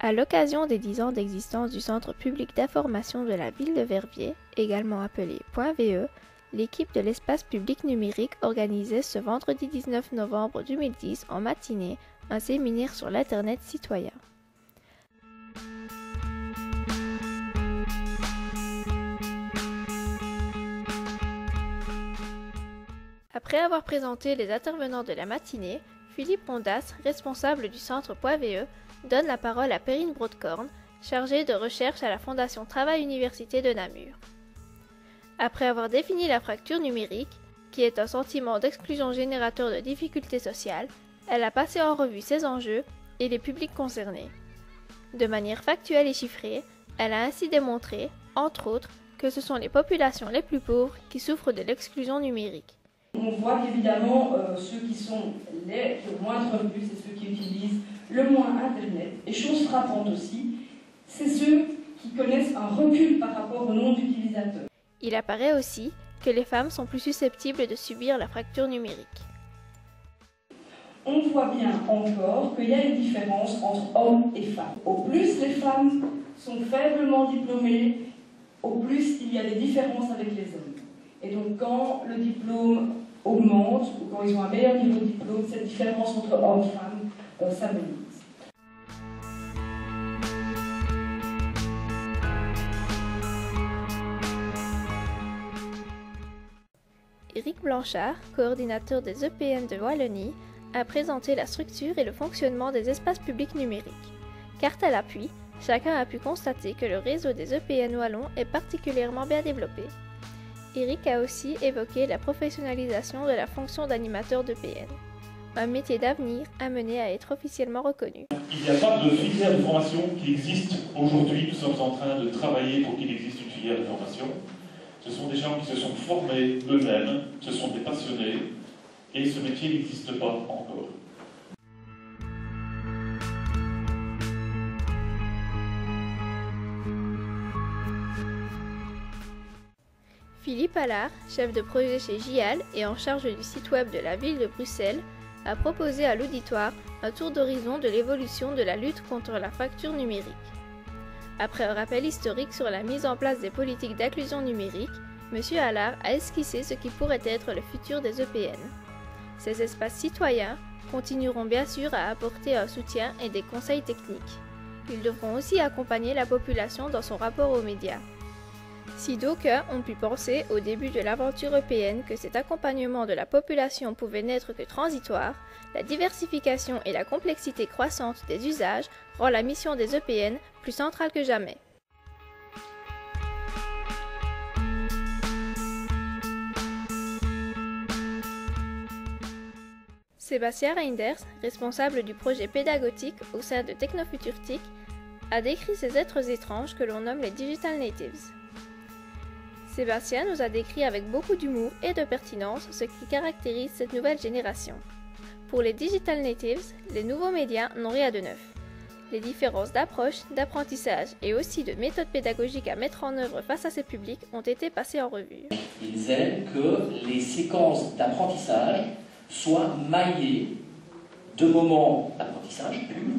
À l'occasion des 10 ans d'existence du Centre public d'information de la ville de Verviers, également appelé .VE, l'équipe de l'espace public numérique organisait ce vendredi 19 novembre 2010 en matinée un séminaire sur l'Internet citoyen. Après avoir présenté les intervenants de la matinée, Philippe Pondas, responsable du centre .VE, donne la parole à Perrine Broadcorn, chargée de recherche à la Fondation Travail Université de Namur. Après avoir défini la fracture numérique, qui est un sentiment d'exclusion générateur de difficultés sociales, elle a passé en revue ses enjeux et les publics concernés. De manière factuelle et chiffrée, elle a ainsi démontré, entre autres, que ce sont les populations les plus pauvres qui souffrent de l'exclusion numérique. On voit qu'évidemment, ceux qui sont les moins revenus, c'est ceux qui utilisent le moins Internet. Et chose frappante aussi, c'est ceux qui connaissent un recul par rapport au nombre d'utilisateurs. Il apparaît aussi que les femmes sont plus susceptibles de subir la fracture numérique. On voit bien encore qu'il y a une différence entre hommes et femmes. Au plus les femmes sont faiblement diplômées, au plus il y a des différences avec les hommes. Et donc quand le diplôme augmente, ou quand ils ont un meilleur niveau de diplôme, cette différence entre hommes et femmes s'amenuise. Éric Blanchard, coordinateur des EPN de Wallonie, a présenté la structure et le fonctionnement des espaces publics numériques. Carte à l'appui, chacun a pu constater que le réseau des EPN wallons est particulièrement bien développé. Éric a aussi évoqué la professionnalisation de la fonction d'animateur d'EPN, un métier d'avenir amené à être officiellement reconnu. Il n'y a pas de filière de formation qui existe aujourd'hui. Nous sommes en train de travailler pour qu'il existe une filière de formation. Ce sont des gens qui se sont formés eux-mêmes, ce sont des passionnés, et ce métier n'existe pas encore. Philippe Allard, chef de projet chez JIAL et en charge du site web de la ville de Bruxelles, a proposé à l'auditoire un tour d'horizon de l'évolution de la lutte contre la fracture numérique. Après un rappel historique sur la mise en place des politiques d'inclusion numérique, M. Allard a esquissé ce qui pourrait être le futur des EPN. Ces espaces citoyens continueront bien sûr à apporter un soutien et des conseils techniques. Ils devront aussi accompagner la population dans son rapport aux médias. Si d'aucuns ont pu penser au début de l'aventure EPN que cet accompagnement de la population pouvait n'être que transitoire, la diversification et la complexité croissante des usages rend la mission des EPN plus centrale que jamais. Sébastien Reinders, responsable du projet pédagogique au sein de Technofuturtic, a décrit ces êtres étranges que l'on nomme les Digital Natives. Sébastien nous a décrit avec beaucoup d'humour et de pertinence ce qui caractérise cette nouvelle génération. Pour les Digital Natives, les nouveaux médias n'ont rien de neuf. Les différences d'approche, d'apprentissage et aussi de méthodes pédagogiques à mettre en œuvre face à ces publics ont été passées en revue. Ils aiment que les séquences d'apprentissage soient maillées de moments d'apprentissage pur,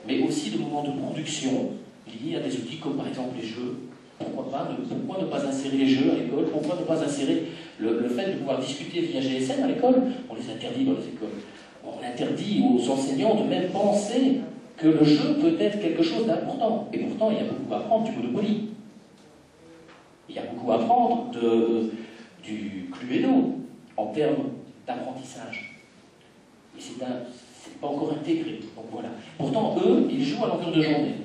mais aussi de moments de production liés à des outils comme par exemple les jeux. Pourquoi ne pas insérer les jeux à l'école? Pourquoi ne pas insérer le fait de pouvoir discuter via GSM à l'école? On les interdit dans les écoles. On interdit aux enseignants de même penser que le jeu peut être quelque chose d'important. Et pourtant, il y a beaucoup à apprendre du Monopoly. Il y a beaucoup à apprendre du Cluedo en termes d'apprentissage. Mais c'est pas encore intégré. Donc voilà. Pourtant, eux, ils jouent à longueur de journée.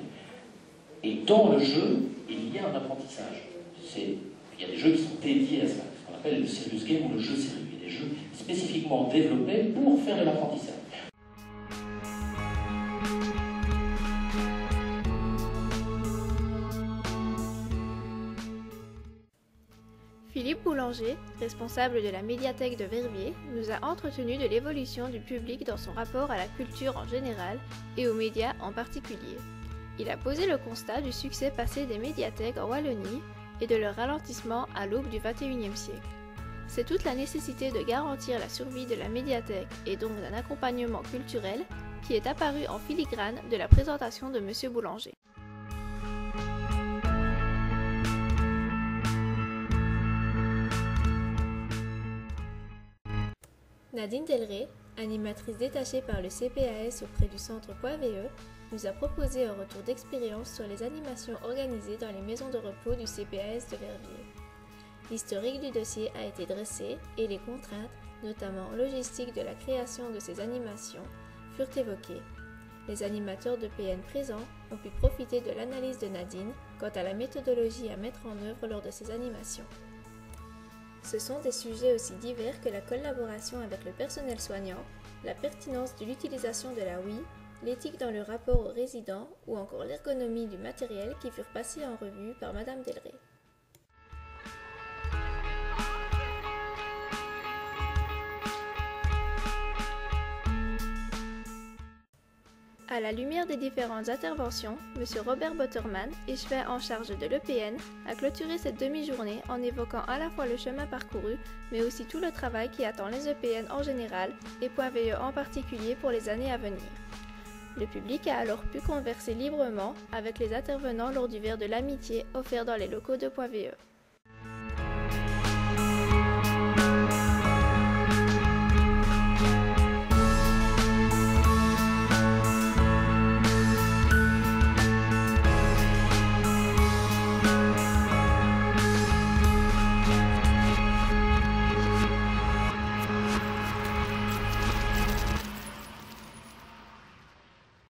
Et dans le jeu, il y a un apprentissage. Il y a des jeux qui sont dédiés à ça, ce qu'on appelle le serious game ou le jeu sérieux. Il y a des jeux spécifiquement développés pour faire de l'apprentissage. Philippe Boulanger, responsable de la médiathèque de Verviers, nous a entretenu de l'évolution du public dans son rapport à la culture en général et aux médias en particulier. Il a posé le constat du succès passé des médiathèques en Wallonie et de leur ralentissement à l'aube du XXIe siècle. C'est toute la nécessité de garantir la survie de la médiathèque et donc d'un accompagnement culturel qui est apparu en filigrane de la présentation de Monsieur Boulanger. Nadine Delray, animatrice détachée par le CPAS auprès du centre Point.VE, nous a proposé un retour d'expérience sur les animations organisées dans les maisons de repos du CPAS de Verviers. L'historique du dossier a été dressé et les contraintes, notamment logistiques de la création de ces animations, furent évoquées. Les animateurs de PN présents ont pu profiter de l'analyse de Nadine quant à la méthodologie à mettre en œuvre lors de ces animations. Ce sont des sujets aussi divers que la collaboration avec le personnel soignant, la pertinence de l'utilisation de la WI, l'éthique dans le rapport aux résidents ou encore l'ergonomie du matériel qui furent passés en revue par Madame Delray. À la lumière des différentes interventions, M. Robert Botterman, échevin en charge de l'EPN, a clôturé cette demi-journée en évoquant à la fois le chemin parcouru, mais aussi tout le travail qui attend les EPN en général et Point.VE en particulier pour les années à venir. Le public a alors pu converser librement avec les intervenants lors du verre de l'amitié offert dans les locaux de Point.VE.